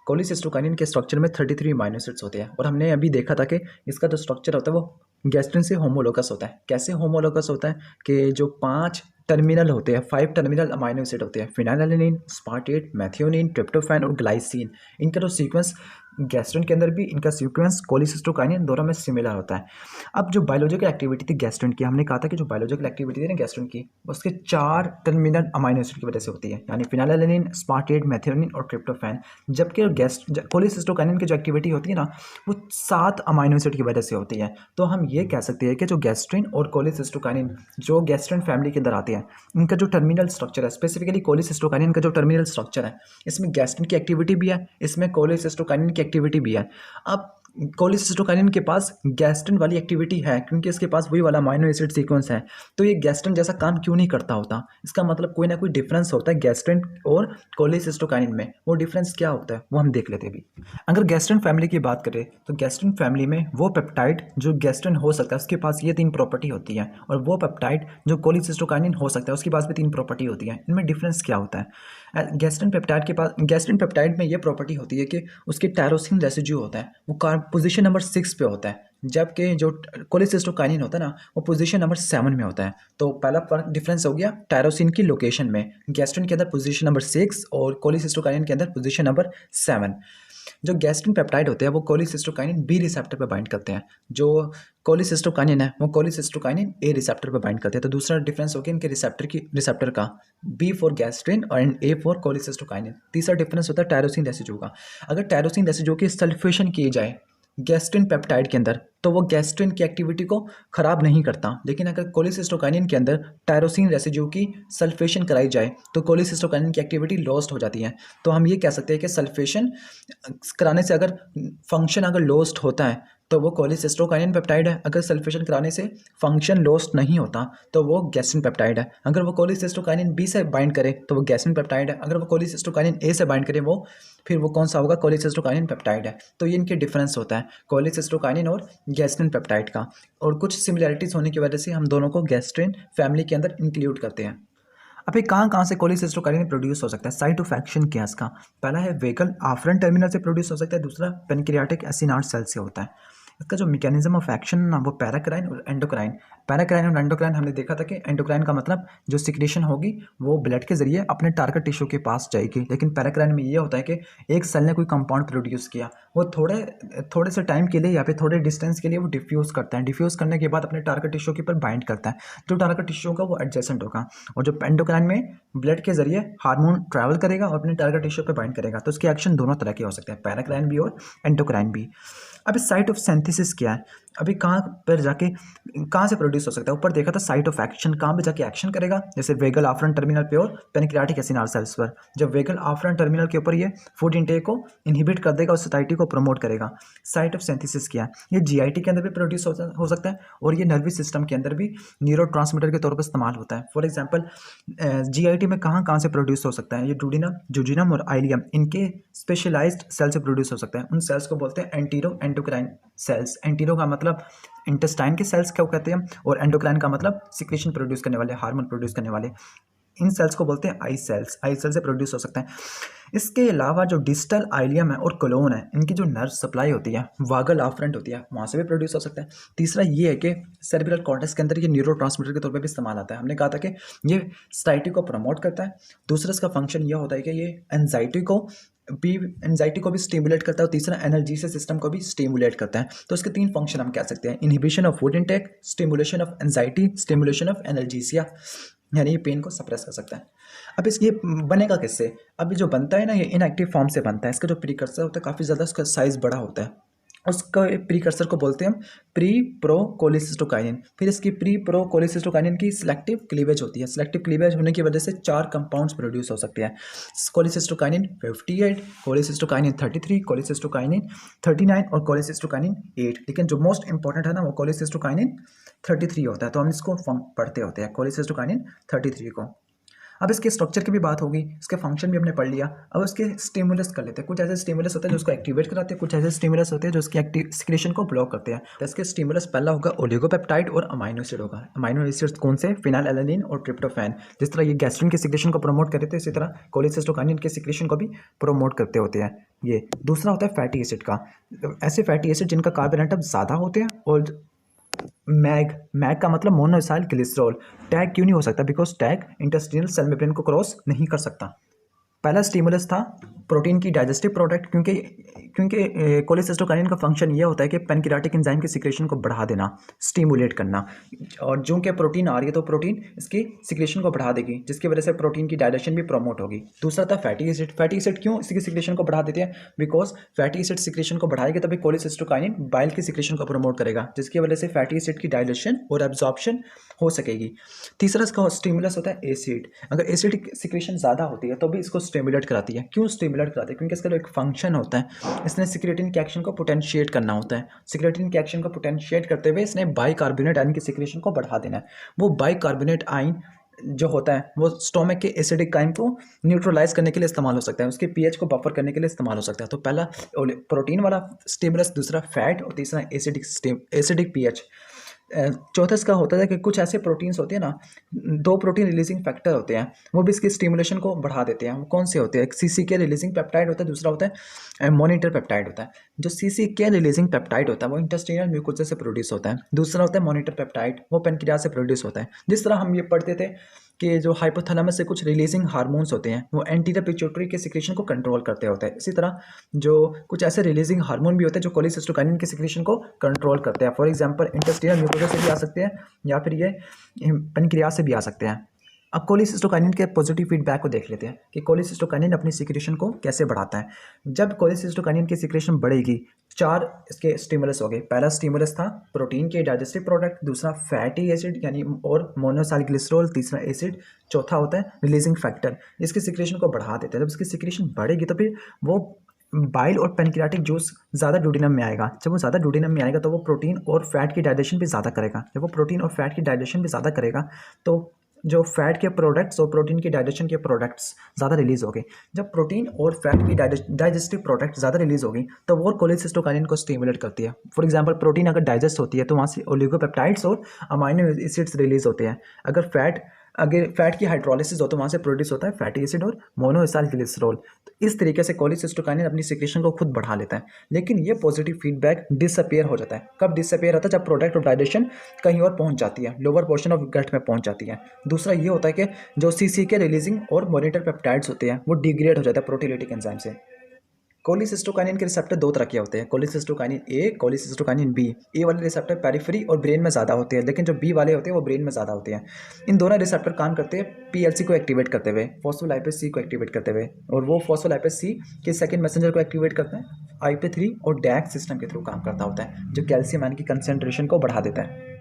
Cholecystokinin के structure में 33 amino acids होते हैं और हमने अभी देखा था कि इसका जो स्ट्रक्चर होता है वो गैस्ट्रिन से होमोलोगस होता है। कैसे होमोलोगस होता है कि जो 5 टर्मिनल होते हैं, 5 टर्मिनल अमीनो एसिड होते हैं, फिनाइलएलैनिन, स्पार्टेट, मेथियोनिन, ट्रिप्टोफैन और ग्लाइसिन। इनका जो सीक्वेंस गैस्ट्रिन के अंदर भी इनका सीक्वेंस कोलिसिस्टोकाइनिन दोनों में सिमिलर होता है। अब जो बायोलॉजिकल एक्टिविटी थी गैस्ट्रिन की, हमने कहा था कि जो बायोलॉजिकल एक्टिविटी थी ना गैस्ट्रिन की, उसके 4 टर्मिनल अमीनो एसिड की वजह से होती है, यानी फिनाइलएलैनिन, स्पार्टेट, मेथियोनिन और ट्रिप्टोफैन। जबकि कोलिसिस्टोकाइनिन की जो एक्टिविटी होती है ना वो 7 अमीनो एसिड की वजह से होती है। तो हम ये कह सकते हैं कि जो गैस्ट्रिन और कोलिसिस्टोकाइनिन जो गैस्ट्रिन फैमिली के अंदर आते हैं, इनका जो टर्मिनल स्ट्रक्चर है, स्पेसिफिकली कोलिसिस्टोकाइनिन का जो टर्मिनल स्ट्रक्चर है, इसमें गैस्ट्रिन की एक्टिविटी भी है, इसमें कोलिसिस्टोकाइनिन की एक्टिविटी भी है। अब कोलिसिस्टोकाइनिन के पास गैस्ट्रिन वाली एक्टिविटी है क्योंकि इसके पास वही वाला अमीनो एसिड सीक्वेंस है। तो ये गैस्ट्रिन जैसा काम क्यों नहीं करता होता? इसका मतलब कोई ना कोई डिफरेंस होता है गैस्ट्रिन और कोलिसिस्टोकाइनिन में। वो डिफरेंस क्या होता है वो हम देख लेते हैं अभी। अगर गैस्ट्रिन फैमिली की बात करें तो गैस्ट्रिन फैमिली में वो पेप्टाइड जो गैस्ट्रिन हो सकता है उसके पास ये 3 प्रॉपर्टी होती है, और वो पेप्टाइड जो कोलिसिस्टोकाइनिन हो सकता है उसके पास भी 3 प्रॉपर्टी होती है। इनमें डिफरेंस क्या होता है? गैस्ट्रिन पेप्टाइड में ये प्रॉपर्टी होती है कि उसके टायरोसिन रेसिड्यू होता है वो पोजीशन नंबर 6 पे होता है, जबकि जो कोलिसिस्टोकाइनिन होता है ना वो पोजीशन नंबर 7 में होता है। तो पहला फर्क डिफरेंस हो गया टायरोसिन की लोकेशन में, गैस्ट्रिन के अंदर पोजीशन नंबर 6 और कोलिसिस्टोकाइनिन के अंदर पोजीशन नंबर 7। जो गैस्ट्रिन पेप्टाइड होते हैं वो कोलिसिस्टोकाइनिन बी रिसेप्टर पर बाइंड करते हैं, जो कोलिसिस्टोकाइनिन है वो कोलिसिस्टोकाइनिन ए रिसेप्टर पर बाइंड करते हैं। तो दूसरा डिफरेंस हो गया इनके रिसेप्टर का, बी फॉर गैस्ट्रिन और ए फॉर कोलिसिस्टोकाइनिन। तीसरा डिफरेंस होता है टायरोसिन रेसिड्यू का। अगर टायरोसिन रेसिड्यू की सल्फेशन की जाए गैस्ट्रिन पेप्टाइड के अंदर तो वो गैस्ट्रिन की एक्टिविटी को खराब नहीं करता, लेकिन अगर कोलिसिस्टोकाइनिन के अंदर टायरोसिन रेसिड्यू की सल्फेशन कराई जाए तो कोलिसिस्टोकाइनिन की एक्टिविटी लॉस्ट हो जाती है। तो हम ये कह सकते हैं कि सल्फेशन कराने से अगर फंक्शन अगर लॉस्ट होता है तो वो कोलिसिस्टोकाइनिन पेप्टाइड है, अगर सल्फेशन कराने से फंक्शन लॉस्ट नहीं होता तो वो गैस्ट्रिन पेप्टाइड है। अगर वो कोलिसिस्टोकाइनिन बी से बाइंड करे तो वो गैस्ट्रिन पेप्टाइड है, अगर वो कोलिसिस्टोकाइनिन ए से बाइंड करे वो फिर वो कौन सा होगा? कोलिसिस्टोकाइनिन पेप्टाइड है। तो ये इनके डिफरेंस होता है कोलिसिस्टोकाइनिन और गैस्ट्रिन पेप्टाइड का, और कुछ सिमिलैरिटीज होने की वजह से हम दोनों को गैस्ट्रिन फैमिली के अंदर इंक्लूड करते हैं। अब ये कहाँ से कोलिसिस्टोकाइनिन प्रोड्यूस हो सकता है? साइट ऑफ एक्शन क्या है इसका? पहला है वेगल आफ्रंट टर्मिनल से प्रोड्यूस हो सकता है, दूसरा पेनक्रियाटिक एसिनार्ड सेल से होता है। इसका जो मैकेनिज्म ऑफ एक्शन ना वो पैराक्राइन और एंडोक्राइन। पैराक्राइन और एंडोक्राइन हमने देखा था कि एंडोक्राइन का मतलब जो सिक्रेशन होगी वो ब्लड के जरिए अपने टारगेट टिश्यू के पास जाएगी, लेकिन पैराक्राइन में ये होता है कि एक सेल ने कोई कंपाउंड प्रोड्यूस किया, वो थोड़े से टाइम के लिए या फिर थोड़े डिस्टेंस के लिए वो डिफ्यूज़ करता है, डिफ्यूज़ करने के बाद अपने टारगेट टिश्यू के ऊपर बाइंड करता है, जो टारगेट टिश्यू होगा वो एडजेसेंट होगा। और जो एंडोक्राइन में ब्लड के जरिए हार्मोन ट्रैवल करेगा और अपने टारगेट टिश्यू पर बाइंड करेगा। तो उसके एक्शन दोनों तरह के हो सकते हैं, पैराक्राइन भी और एंडोक्राइन भी। अब इस साइट ऑफ सिंथेसिस क्या है? अभी कहाँ पर जाके कहाँ से प्रोड्यूस हो सकता है? ऊपर देखा था साइट ऑफ एक्शन कहाँ पे जाके एक्शन करेगा, जैसे वेगल आफ्रंट टर्मिनल पे और पेनक्रियाटिक एसिनार्ड सेल्स पर। जब वेगल आफ्रंट टर्मिनल के ऊपर ये फूड इंटेक को इनहिबिट कर देगा और सैटिस्फाइटी को प्रमोट करेगा। साइट ऑफ सिंथेसिस क्या है? ये जीआईटी के अंदर भी प्रोड्यूस हो सकता है और ये नर्वस सिस्टम के अंदर भी न्यूरोट्रांसमीटर के तौर पर इस्तेमाल होता है। फॉर एग्जाम्पल जीआईटी में कहाँ से प्रोड्यूस हो सकता है? ये डूडिनम, जुजिनम और आइलियम, इनके स्पेशलाइज्ड सेल से प्रोड्यूस हो सकता है। उन सेल्स को बोलते हैं एंटीरो एंडोक्राइन सेल्स। एंटीरो का मतलब इंटेस्टाइन के सेल्स क्या कहते हैं, और एंडोक्राइन का मतलब सिक्रेशन प्रोड्यूस करने वाले, हार्मोन प्रोड्यूस करने वाले। इन सेल्स को बोलते हैं आई सेल्स। आई सेल से प्रोड्यूस हो सकता है। इसके अलावा जो डिस्टल आइलियम है और कोलोन है, इनकी जो नर्व सप्लाई होती है वागल आफ्रंट होती है, वहाँ से भी प्रोड्यूस हो सकता है। तीसरा ये है कि सेरेब्रल कॉर्टेक्स के अंदर ये न्यूरोट्रांसमीटर के तौर पे भी इस्तेमाल आता है। हमने कहा था कि ये सैटिस्फाइटी को प्रमोट करता है। दूसरा इसका फंक्शन यह होता है कि ये एंजाइटी को भी स्टिमुलेट करता है, और तीसरा एनर्जी से सिस्टम को भी स्टिमुलेट करता है। तो इसके 3 फंक्शन हम कह सकते हैं, inhibition of food intake, stimulation of anxiety, stimulation of एनर्जीसिया, यानी ये पेन को सप्रेस कर सकता है। अब ये बनेगा किससे? अभी जो बनता है ना ये इनएक्टिव फॉर्म से बनता है। इसका जो प्रीकर्सर होता है काफ़ी ज़्यादा उसका साइज़ बड़ा होता है, उसका प्रीकर्सर को बोलते हैं हम प्री प्रो कोलिसिस्टोकाइनिन। फिर इसकी प्री प्रो कोलिसिस्टोकाइनिन की सिलेक्टिव क्लीवेज होती है। सिलेक्टिव क्लीवेज होने की वजह से 4 कंपाउंड्स प्रोड्यूस हो सकते हैं, कोलिसिस्टोकाइनिन 58, कोलिसिस्टोकाइनिन 33, कोलिसिस्टोकाइनिन 39 और कोलिसिस्टोकाइनिन 8। लेकिन जो मोस्ट इंपॉर्टेंट है ना वो कोलिसिस्टोकाइनिन 33 होता है। तो हम इसको पढ़ते होते हैं कोलिसिस्टोकाइनिन 33 को। अब इसके स्ट्रक्चर की भी बात होगी, इसके फंक्शन भी हमने पढ़ लिया। अब इसके स्टिमुलस कर लेते हैं। कुछ ऐसे स्टिमुलस होते हैं जो उसको एक्टिवेट कराते हैं, कुछ ऐसे स्टिमुलस होते हैं जो उसकी सिक्रेशन को ब्लॉक करते हैं। तो इसके स्टिमुलस पहला होगा ओलिगोपेप्टाइड और अमीनो एसिड होगा। अमीनो एसिड्स कौन से? फिनाइलएलैनिन और ट्रिप्टोफैन। जिस तरह ये गैस्ट्रिन के सिक्रेशन को प्रमोट करते हैं इसी तरह कोलिसिस्टोकाइनिन के सिक्रेशन को भी प्रमोट करते होते हैं। ये दूसरा होता है फैटी एसिड का। ऐसे फैटी एसिड जिनका कार्बन आइटम ज़्यादा होते हैं, और मैग का मतलब मोनोएसाइल ग्लिसरॉल। टैग क्यों नहीं हो सकता? Because tag intestinal cell membrane को क्रॉस नहीं कर सकता। पहला स्टिमुलस था प्रोटीन की डाइजेस्टिव प्रोडक्ट, क्योंकि कोलेसिस्टोकाइनिन का फंक्शन ये होता है कि पैनक्रियाटिक एंजाइम की सिक्रेशन को बढ़ा देना, स्टिमुलेट करना। और जो कि प्रोटीन आ रही है तो प्रोटीन इसकी सिक्रेशन को बढ़ा देगी, जिसकी वजह से प्रोटीन की डाइजेशन भी प्रमोट होगी। दूसरा था फैटी एसिड। फैटी एसिड क्यों इसकी सिक्रेशन को बढ़ा देते हैं? बिकॉज फैटी एसिड सिक्रेशन को बढ़ाएगी तभी कोलेसिस्टोकाइनिन बाइल की सिक्रेशन को प्रमोट करेगा, जिसकी वजह से फैटी एसिड की डाइजेशन और एब्जॉर्प्शन हो सकेगी। तीसरा इसका स्टिमुलस होता है एसिड। अगर एसिड सिक्रेशन ज़्यादा होती है तो भी इसको स्टिमुलेट कराती है। क्यों स्टिमुलेट कराती है? क्योंकि इसका जो एक फंक्शन होता है, इसने सिक्रेटिन के एक्शन को पोटेंशिएट करना होता है। सिक्रेटिन के एक्शन को पोटेंशिएट करते हुए इसने बाइकार्बोनेट आयन की सिक्रेशन को बढ़ा देना है। वो बाइकार्बोनेट आयन जो होता है वो स्टोमक के एसिडिक आयन को न्यूट्रलाइज करने के लिए इस्तेमाल हो सकता है, उसके पीएच को बफर करने के लिए इस्तेमाल हो सकता है। तो पहला प्रोटीन वाला स्टिमुलस, दूसरा फैट, और तीसरा एसिडिक पीएच। चौथा इसका होता है कि कुछ ऐसे प्रोटीन्स होते हैं ना, दो प्रोटीन रिलीजिंग फैक्टर होते हैं, वो भी इसकी स्टिमुलेशन को बढ़ा देते हैं। वो कौन से होते हैं? एक सीसीके रिलीजिंग पेप्टाइड होता है, दूसरा होता है मॉनिटर पेप्टाइड होता है। जो सीसीके रिलीजिंग पेप्टाइड होता है वो इंटेस्टिनल म्यूकोसा से प्रोड्यूस होता है, दूसरा होता है मॉनिटर पेप्टाइड, वो पेनक्रियास से प्रोड्यूस होता है। जिस तरह हम ये पढ़ते थे कि जो हाइपोथैलेमस से कुछ रिलीजिंग हार्मोन्स होते हैं वो एंटीरियर पिट्यूटरी के सिक्रेशन को कंट्रोल करते होते हैं, इसी तरह जो कुछ ऐसे रिलीजिंग हार्मोन भी होते हैं जो कोलेसिस्टोकाइनिन के सिक्रेशन को कंट्रोल करते हैं। फॉर एग्जांपल इंटेस्टिनल म्यूकोसा से भी आ सकते हैं या फिर ये पेनक्रियास से भी आ सकते हैं। अब कोलेसिस्टोकाइनिन के पॉजिटिव फीडबैक को देख लेते हैं कि कोलेसिस्टोकाइनिन अपनी सिक्रेशन को कैसे बढ़ाता है। जब कोलेसिस्टोकाइनिन की सिक्रेशन बढ़ेगी, चार इसके स्टिमुलस हो गए। पहला स्टिमुलस था प्रोटीन के डाइजेस्टिव प्रोडक्ट, दूसरा फैटी एसिड यानी और मोनोसाइल ग्लिसरॉल, तीसरा एसिड, चौथा होता है रिलीजिंग फैक्टर। इसकी सिक्रेशन को बढ़ा देते हैं। जब इसकी सिक्रेशन बढ़ेगी तो फिर वो बाइल और पेनक्रियाटिक जूस ज़्यादा ड्यूडेनम में आएगा। जब वो ज़्यादा ड्यूडेनम में आएगा तो वो प्रोटीन और फैट की डाइजेशन भी ज़्यादा करेगा। जब वो प्रोटीन और फैट की डाइजेशन भी ज़्यादा करेगा तो जो फैट के प्रोडक्ट्स और प्रोटीन के डाइजेशन के प्रोडक्ट्स ज़्यादा रिलीज हो गए। जब प्रोटीन और फैट की डाइजेस्टिव प्रोडक्ट ज़्यादा रिलीज होगी तो वो कोलेसिस्टोकाइनिन को स्टिमुलेट करती है। फॉर एग्जांपल प्रोटीन अगर डाइजेस्ट होती है तो वहाँ से ओलिगोपेप्टाइड्स और अमाइनो एसिड्स रिलीज होते हैं। अगर फैट की हाइड्रोलिसिस हो तो वहाँ से प्रोड्यूस होता है फैटी एसिड और मोनोएसाइल ग्लिसरॉल। तो इस तरीके से कोलेसिस्टोकाइनिन अपनी सिक्रेशन को खुद बढ़ा लेता है। लेकिन ये पॉजिटिव फीडबैक डिसअपियर हो जाता है। कब डिसअपियर होता है? जब प्रोडक्ट ऑफ डाइजेशन कहीं और पहुंच जाती है, लोअर पोर्शन ऑफ गट में पहुंच जाती है। दूसरा ये होता है कि जो सीसीके रिलीजिंग और मॉनिटर पेप्टाइड्स होते हैं वो डिग्रेड हो जाता है प्रोटीलिटिक एंजाइम से। कोलिसिस्टोकाइनिन के रिसेप्टर दो तरह के होते हैं, कोलिसिस्टोकाइनिन ए, कोलिसिस्टोकाइनिन बी। ए वाले रिसेप्टर पेरिफेरी और ब्रेन में ज़्यादा होते हैं, लेकिन जो बी वाले होते हैं वो ब्रेन में ज़्यादा होते हैं। इन दोनों रिसेप्टर काम करते हैं पीएलसी को एक्टिवेट करते हुए, फॉस्फोलाइपेज सी को एक्टिवेट करते हुए, और वो फॉस्फोलाइपेज सी के सेकंड मैसेंजर को एक्टिवेट करते हैं IP3 और डैक सिस्टम के थ्रू काम करता होता है, जो कैल्शियम आयन की कंसेंट्रेशन को बढ़ा देता है।